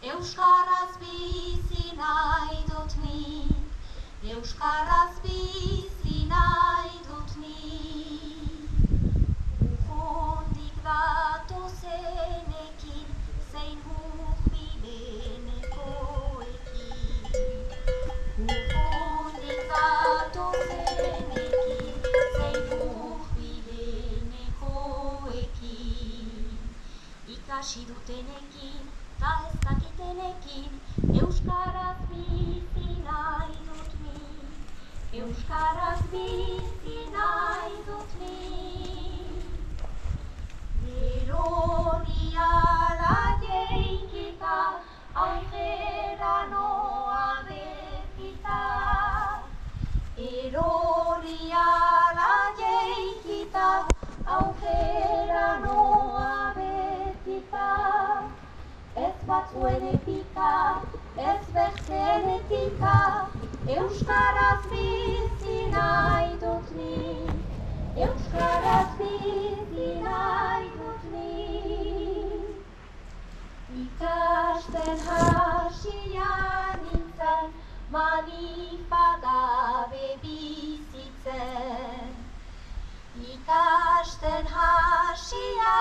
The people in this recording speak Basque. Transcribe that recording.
Euskaraz bizi nahi dut ni, Euskaraz bizi nahi dut ni. Urrundik datozenekin, zein hurbilenekoekin. Urrundik datozenekin, zein hurbilenekoekin. Ikasi dutenekin, ta ez dakitenekin, Euskaraz bizi nahi dut ni, Euskaraz bizi nahi dut ni. Eroriala jeikita, aurrera noa bezita. Eroriala jeikita, aurrera noa bezita. Ez batzuen epika, ez besteen etika, Euskaraz bizi nahi dut ni, Euskaraz bizi nahi dut ni. Ikasten hasia nintzen, manifa gabe bizitzen. Ikasten hasia